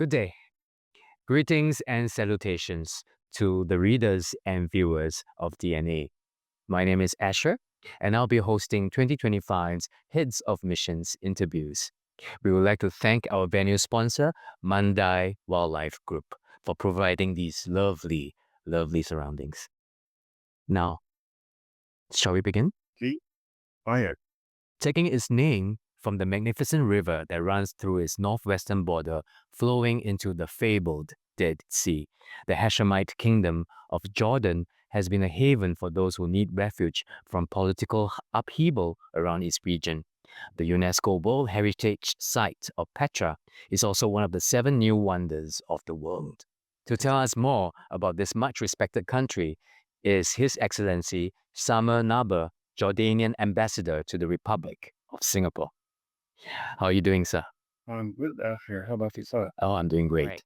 Good day. Greetings and salutations to the readers and viewers of DNA. My name is Asher, and I'll be hosting 2025's Heads of Missions interviews. We would like to thank our venue sponsor, Mandai Wildlife Group, for providing these lovely, lovely surroundings. Now, shall we begin? Fire. Taking its name from the magnificent river that runs through its northwestern border, flowing into the fabled Dead Sea. The Hashemite kingdom of Jordan has been a haven for those who need refuge from political upheaval around its region. The UNESCO World Heritage Site of Petra is also one of the 7 new wonders of the world. To tell us more about this much respected country is His Excellency Anton Naber, Jordanian ambassador to the Republic of Singapore. How are you doing, sir? I'm good, Asher. How about yourself? Oh, I'm doing great.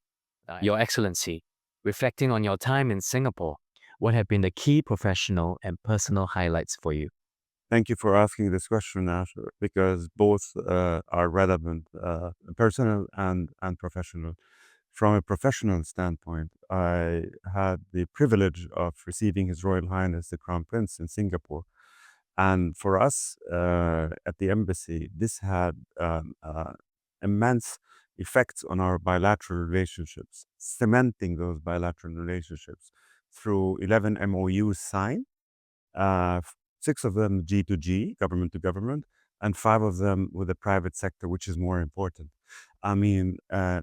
Your Excellency, reflecting on your time in Singapore, what have been the key professional and personal highlights for you? Thank you for asking this question, Asher, because both are relevant, personal and professional. From a professional standpoint, I had the privilege of receiving His Royal Highness the Crown Prince in Singapore. And for us at the embassy, this had immense effects on our bilateral relationships, cementing those bilateral relationships through 11 MOUs signed, 6 of them G2G, government to government, and 5 of them with the private sector, which is more important. I mean,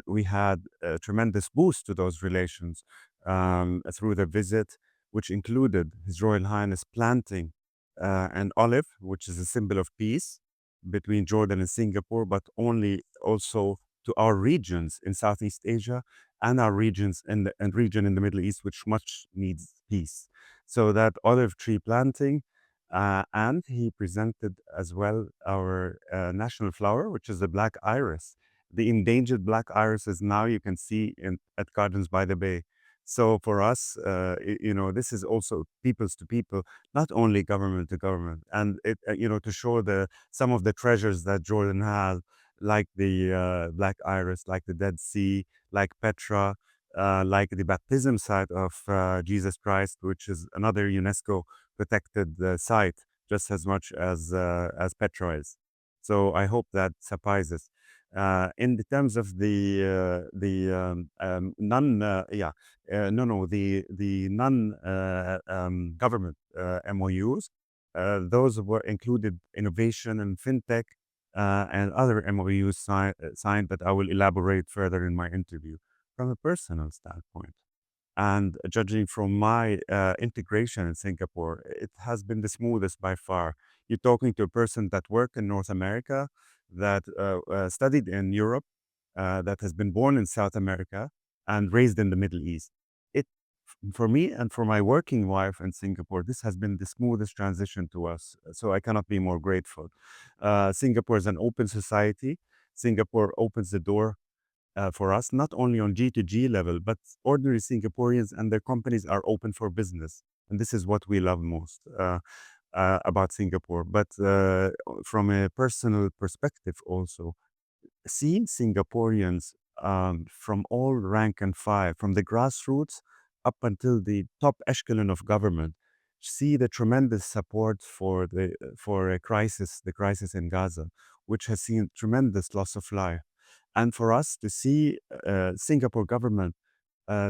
we had a tremendous boost to those relations through the visit, which included His Royal Highness planting an olive, which is a symbol of peace between Jordan and Singapore, but only also to our regions in Southeast Asia and our regions in the region in the Middle East, which much needs peace. So that olive tree planting, and he presented as well our national flower, which is the black iris. The endangered black iris is now you can see at Gardens by the Bay. So for us, this is also peoples to people, not only government to government, and to show some of the treasures that Jordan has, like the Black Iris, like the Dead Sea, like Petra, like the baptism site of Jesus Christ, which is another UNESCO protected site, just as much as Petra is. So I hope that suffices. In the terms of the non-government MOUs. Those were included innovation and fintech and other MOUs signed that I will elaborate further in my interview from a personal standpoint. And judging from my integration in Singapore, it has been the smoothest by far. You're talking to a person that worked in North America, that studied in Europe, that has been born in South America and raised in the Middle East. For me and for my working wife in Singapore, this has been the smoothest transition to us. So I cannot be more grateful. Singapore is an open society. Singapore opens the door for us, not only on G2G level, but ordinary Singaporeans and their companies are open for business. And this is what we love most about Singapore. But from a personal perspective also, seeing Singaporeans from all rank and file, from the grassroots up until the top echelon of government, see the tremendous support for a crisis, the crisis in Gaza, which has seen tremendous loss of life. And for us to see Singapore government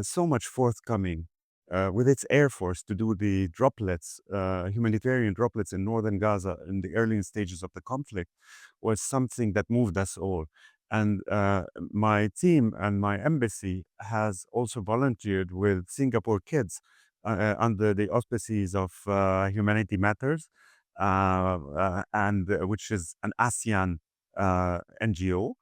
so much forthcoming with its air force to do the droplets, humanitarian droplets in northern Gaza in the early stages of the conflict was something that moved us all. And my team and my embassy has also volunteered with Singapore Kids under the auspices of Humanity Matters, and which is an ASEAN NGO,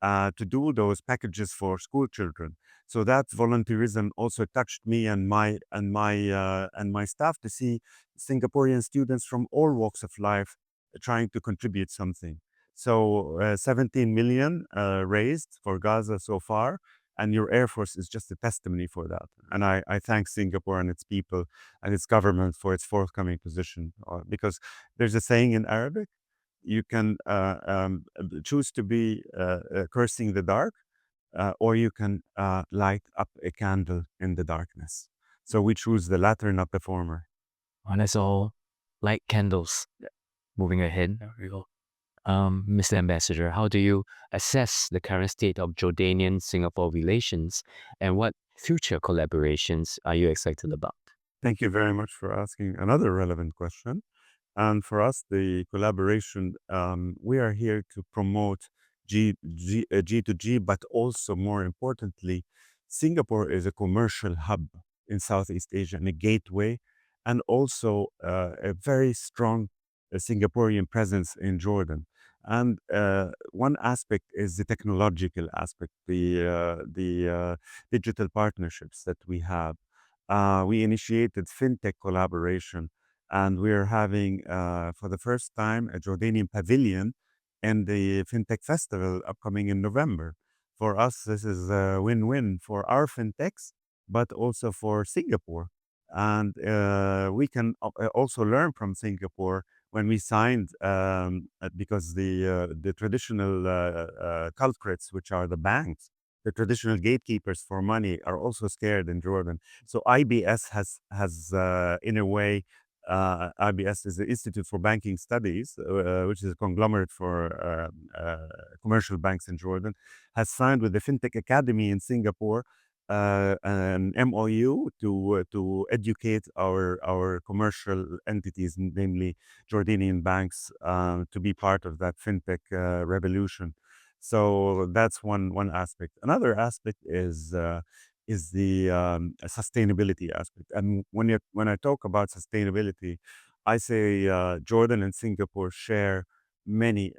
to do those packages for school children. So that volunteerism also touched me and my staff to see Singaporean students from all walks of life trying to contribute something. So 17 million raised for Gaza so far, and your Air Force is just a testimony for that. And I thank Singapore and its people and its government for its forthcoming position, because there's a saying in Arabic: you can choose to be cursing the dark, or you can light up a candle in the darkness. So we choose the latter, not the former. And that's all. Like candles. Moving ahead. There we go. Mr. Ambassador, how do you assess the current state of Jordanian-Singapore relations, and what future collaborations are you excited about? Thank you very much for asking another relevant question. And for us, the collaboration, we are here to promote G2G, but also more importantly, Singapore is a commercial hub in Southeast Asia and a gateway, and also a very strong Singaporean presence in Jordan. And one aspect is the technological aspect, the digital partnerships that we have. We initiated fintech collaboration, and we're having, for the first time, a Jordanian pavilion in the FinTech Festival upcoming in November. For us, this is a win-win for our fintechs, but also for Singapore. And we can also learn from Singapore when we signed, because the traditional culprits, which are the banks, the traditional gatekeepers for money, are also scared in Jordan. So IBS has in a way, IBS is the Institute for Banking Studies, which is a conglomerate for commercial banks in Jordan, has signed with the FinTech Academy in Singapore an MOU to educate our commercial entities, namely Jordanian banks, to be part of that FinTech revolution. So that's one aspect. Another aspect is the sustainability aspect. And when I talk about sustainability, I say Jordan and Singapore share many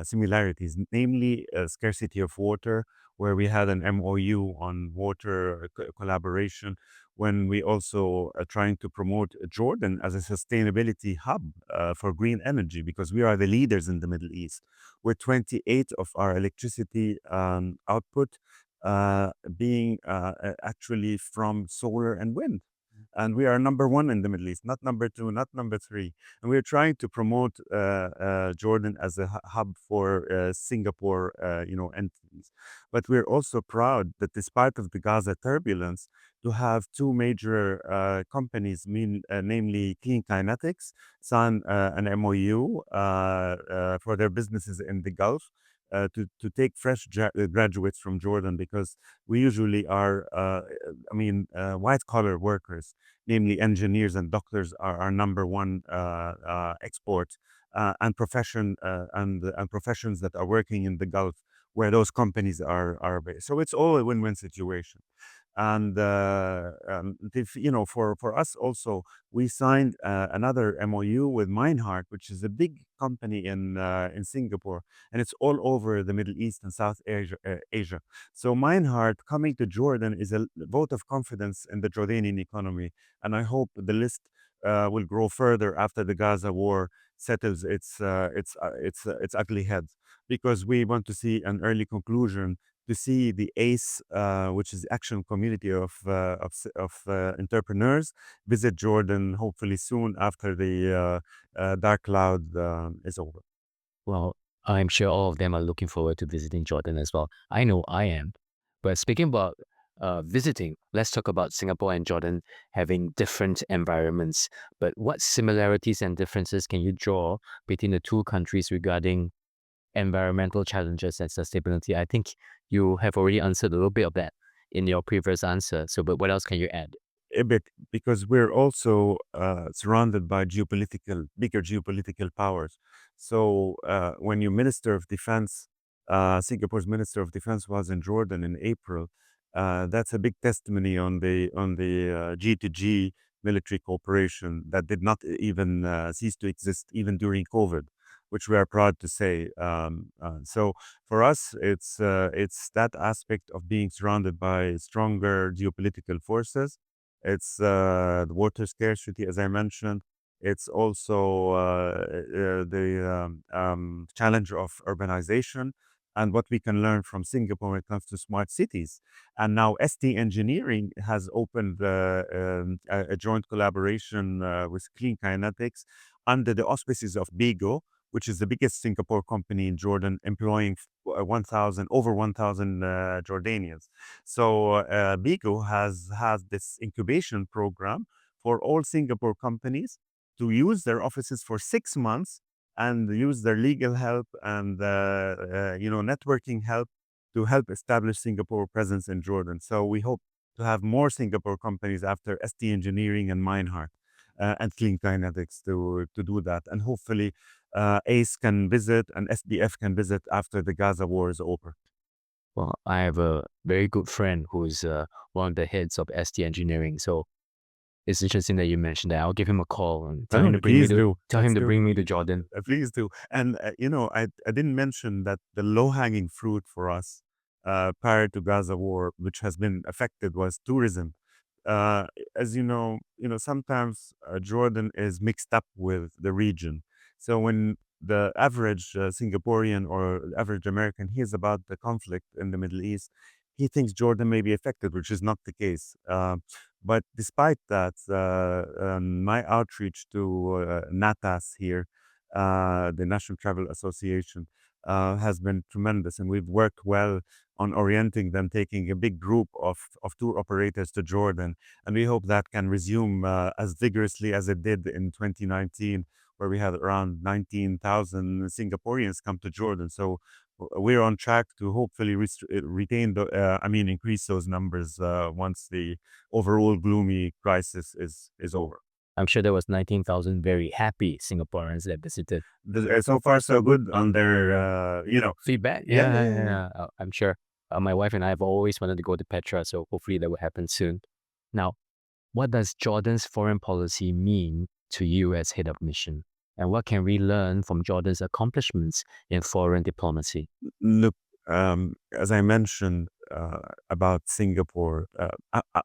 similarities, namely scarcity of water, where we had an MOU on water collaboration, when we also are trying to promote Jordan as a sustainability hub for green energy, because we are the leaders in the Middle East, with 28 of our electricity output being actually from solar and wind. And we are number one in the Middle East, not number two, not number three. And we're trying to promote Jordan as a hub for Singapore, entities. But we're also proud that despite of the Gaza turbulence, to have two major companies, namely Clean Kinetics, signed an MOU for their businesses in the Gulf, to take fresh graduates from Jordan, because we usually are, white collar workers, namely engineers and doctors, are our number one export, and professions that are working in the Gulf, where those companies are based. So it's all a win-win situation. And for us also, we signed another MOU with Meinhardt, which is a big company in Singapore, and it's all over the Middle East and South Asia. So Meinhardt coming to Jordan is a vote of confidence in the Jordanian economy, and I hope the list will grow further after the Gaza war settles its ugly head, because we want to see an early conclusion, to see the ACE, which is the Action Community of Entrepreneurs, visit Jordan hopefully soon after the dark cloud is over. Well, I'm sure all of them are looking forward to visiting Jordan as well. I know I am. But speaking about visiting, let's talk about Singapore and Jordan having different environments. But what similarities and differences can you draw between the two countries regarding environmental challenges and sustainability? I think you have already answered a little bit of that in your previous answer. So, but what else can you add? A bit, because we're also surrounded by bigger geopolitical powers. So when your Minister of Defense, Singapore's Minister of Defense was in Jordan in April, that's a big testimony on the G2G military cooperation that did not even cease to exist even during COVID, which we are proud to say. So for us, it's that aspect of being surrounded by stronger geopolitical forces. It's the water scarcity, as I mentioned. It's also the challenge of urbanization and what we can learn from Singapore when it comes to smart cities. And now ST Engineering has opened a joint collaboration with Clean Kinetics under the auspices of BIGO, which is the biggest Singapore company in Jordan, employing 1,000 over 1,000 Jordanians. So Bigo has this incubation program for all Singapore companies to use their offices for 6 months and use their legal help and networking help to help establish Singapore presence in Jordan. So we hope to have more Singapore companies after ST Engineering and Meinhardt and Clean Kinetics to do that, and hopefully ACE can visit and SDF can visit after the Gaza war is over. Well, I have a very good friend who's one of the heads of ST Engineering. So it's interesting that you mentioned that. I'll give him a call and tell him Oh, to bring me please to do. tell Let's him to do. bring me to Jordan. Please do. And I didn't mention that the low-hanging fruit for us prior to Gaza war, which has been affected, was tourism. Uh, as sometimes Jordan is mixed up with the region. So when the average Singaporean or average American hears about the conflict in the Middle East, he thinks Jordan may be affected, which is not the case. But despite that, my outreach to NATAS here, the National Travel Association, has been tremendous, and we've worked well on orienting them, taking a big group of tour operators to Jordan, and we hope that can resume as vigorously as it did in 2019, where we had around 19,000 Singaporeans come to Jordan. So we're on track to hopefully retain increase those numbers once the overall gloomy crisis is over. I'm sure there was 19,000 very happy Singaporeans that visited. So far, so good on their, Feedback? yeah, Yeah, yeah, yeah, yeah, yeah. yeah. I'm sure. My wife and I have always wanted to go to Petra, so hopefully that will happen soon. Now, what does Jordan's foreign policy mean to you as head of mission? And what can we learn from Jordan's accomplishments in foreign diplomacy? Look, as I mentioned about Singapore,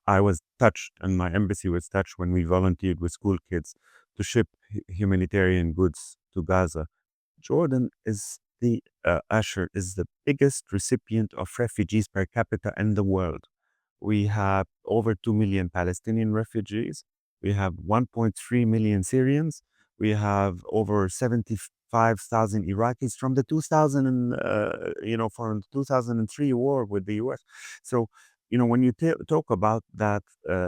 I was touched, and my embassy was touched when we volunteered with school kids to ship humanitarian goods to Gaza. Jordan is Asher is the biggest recipient of refugees per capita in the world. We have over 2 million Palestinian refugees. We have 1.3 million Syrians. We have over 75,000 Iraqis from the 2003 war with the US. So, when you talk about that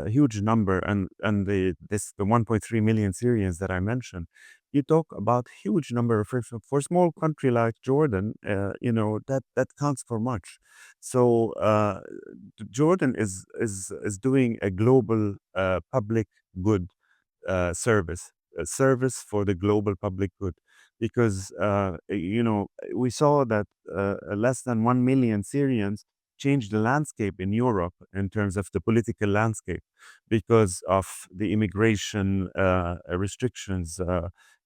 huge number and the 1.3 million Syrians that I mentioned, you talk about huge number of for a small country like Jordan, that counts for much. So Jordan is doing a global public good service, a service for the global public good, because we saw that less than 1 million Syrians changed the landscape in Europe in terms of the political landscape because of the immigration restrictions.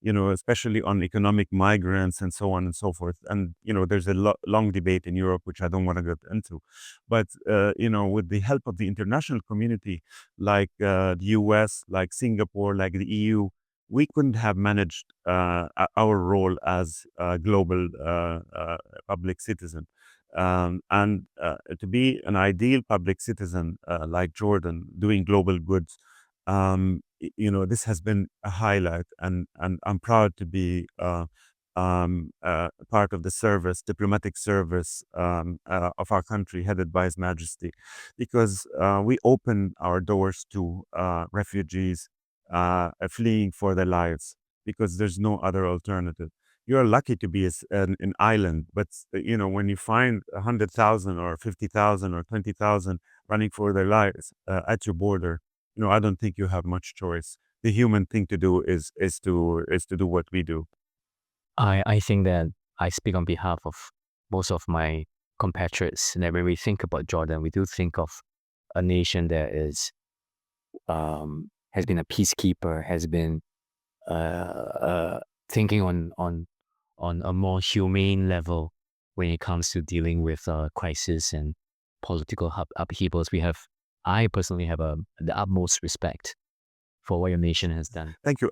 Especially on economic migrants and so on and so forth. And there's a long debate in Europe, which I don't want to get into. But with the help of the international community, like the US, like Singapore, like the EU, we couldn't have managed our role as a global public citizen. And to be an ideal public citizen like Jordan, doing global goods, this has been a highlight, and I'm proud to be part of the service, diplomatic service of our country, headed by His Majesty, because we open our doors to refugees fleeing for their lives, because there's no other alternative. You're lucky to be an island, but when you find 100,000 or 50,000 or 20,000 running for their lives at your border, I don't think you have much choice. The human thing to do is to do what we do. I think that I speak on behalf of most of my compatriots, and that when we think about Jordan, we do think of a nation that has been a peacekeeper, has been thinking on a more humane level when it comes to dealing with crisis and political upheavals. I personally have the utmost respect for what your nation has done. Thank you.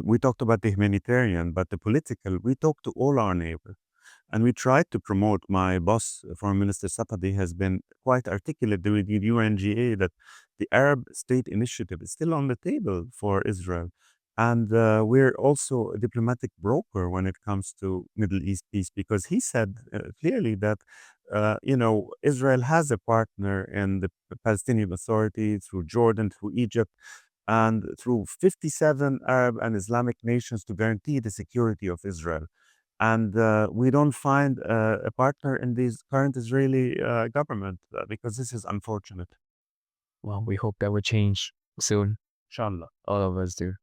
We talked about the humanitarian, but the political, we talked to all our neighbors. And we tried to promote. My boss, Foreign Minister Sapadi, has been quite articulate with the UNGA that the Arab State Initiative is still on the table for Israel. And we're also a diplomatic broker when it comes to Middle East peace, because he said clearly that, Israel has a partner in the Palestinian Authority through Jordan, through Egypt, and through 57 Arab and Islamic nations to guarantee the security of Israel. And we don't find a partner in this current Israeli government because this is unfortunate. Well, we hope that will change soon. Inshallah. All of us do.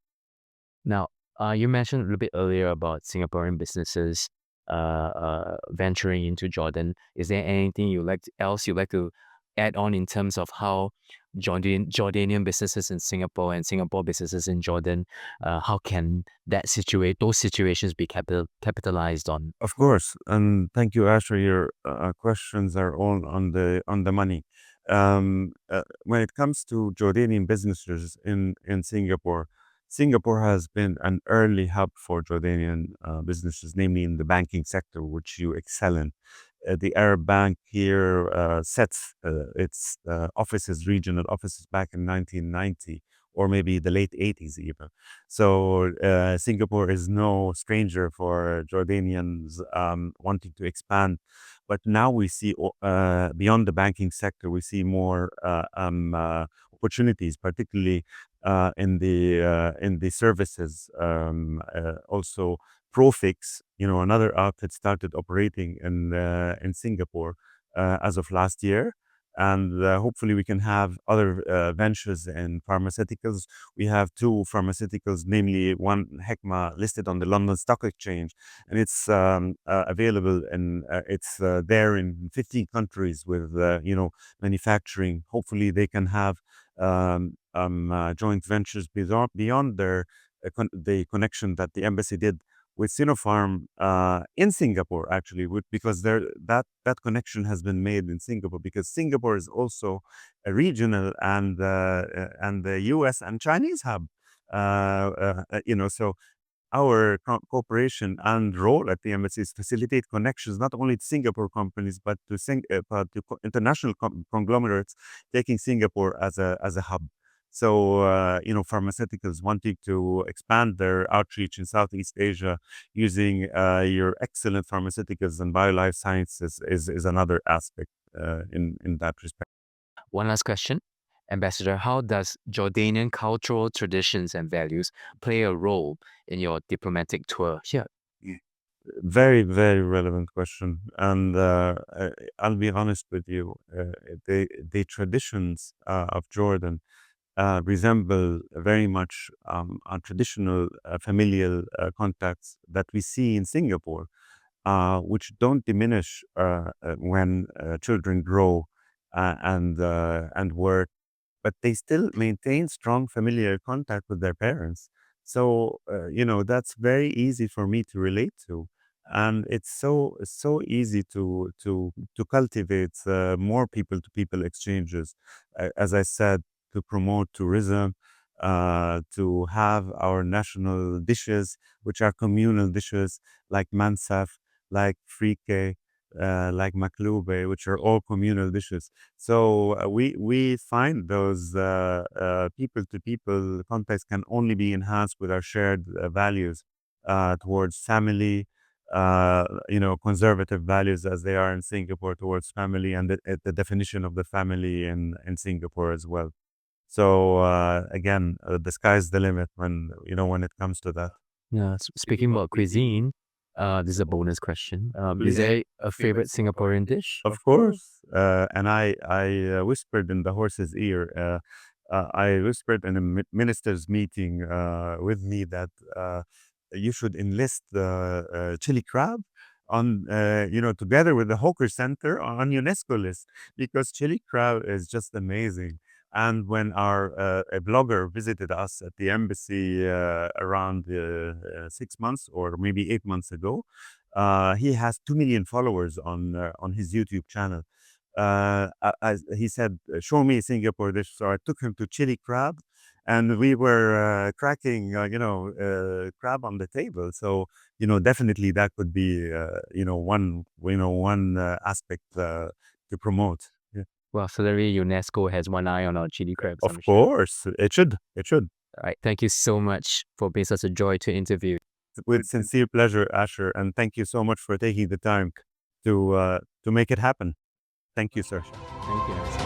Now, you mentioned a little bit earlier about Singaporean businesses venturing into Jordan. Is there anything else you'd like to add on in terms of how Jordanian businesses in Singapore and Singapore businesses in Jordan, how can those situations be capitalized on? Of course, and thank you, Asher. Your questions are all on the money. When it comes to Jordanian businesses in Singapore, Singapore has been an early hub for Jordanian businesses, namely in the banking sector, which you excel in. The Arab Bank here sets its regional offices back in 1990, or maybe the late 80s even. So Singapore is no stranger for Jordanians wanting to expand. But now we see beyond the banking sector, we see more opportunities, particularly in the services. Also, Profix, another outfit, started operating in Singapore as of last year. And hopefully we can have other ventures in pharmaceuticals. We have two pharmaceuticals, namely one Hekma, listed on the London Stock Exchange, and it's available, and it's there in 15 countries with manufacturing. Hopefully they can have joint ventures beyond the connection that the embassy did with Sinopharm in Singapore, actually, because that connection has been made in Singapore, because Singapore is also a regional and the U.S. and Chinese hub. So our cooperation and role at the embassy is facilitate connections not only to Singapore companies but to international conglomerates, taking Singapore as a hub. So pharmaceuticals wanting to expand their outreach in Southeast Asia using your excellent pharmaceuticals and biolife sciences is another aspect in that respect. One last question. Ambassador, how does Jordanian cultural traditions and values play a role in your diplomatic tour here? Very, very relevant question. And I'll be honest with you, the traditions of Jordan resemble very much our traditional familial contacts that we see in Singapore, which don't diminish when children grow and work, but they still maintain strong familiar contact with their parents. So, that's very easy for me to relate to. And it's so easy to cultivate more people to people exchanges. As I said, to promote tourism, to have our national dishes, which are communal dishes like mansaf, like frike, like maklube, which are all communal dishes. So we find those people to people contacts can only be enhanced with our shared values towards family, conservative values as they are in Singapore towards family, and the definition of the family in Singapore as well. So again, the sky's the limit when it comes to that. Yeah, speaking about cuisine, This is a bonus question. Please. Is there a favorite Singaporean dish? Of course. And I whispered in the horse's ear. I whispered in a minister's meeting with me that you should enlist the chili crab on, together with the Hawker Center on UNESCO list, because chili crab is just amazing. And when a blogger visited us at the embassy around 6 months or maybe 8 months ago, he has 2 million followers on his YouTube channel. He said, "Show me Singapore dish." So I took him to chili crab, and we were cracking, crab on the table. So definitely that could be, one aspect to promote. Yeah. Well, certainly UNESCO has one eye on our chili crabs, Of I'm sure. course, it should. It should. All right. Thank you so much for being such a joy to interview. With sincere pleasure, Asher, and thank you so much for taking the time to make it happen. Thank you, sir. Thank you.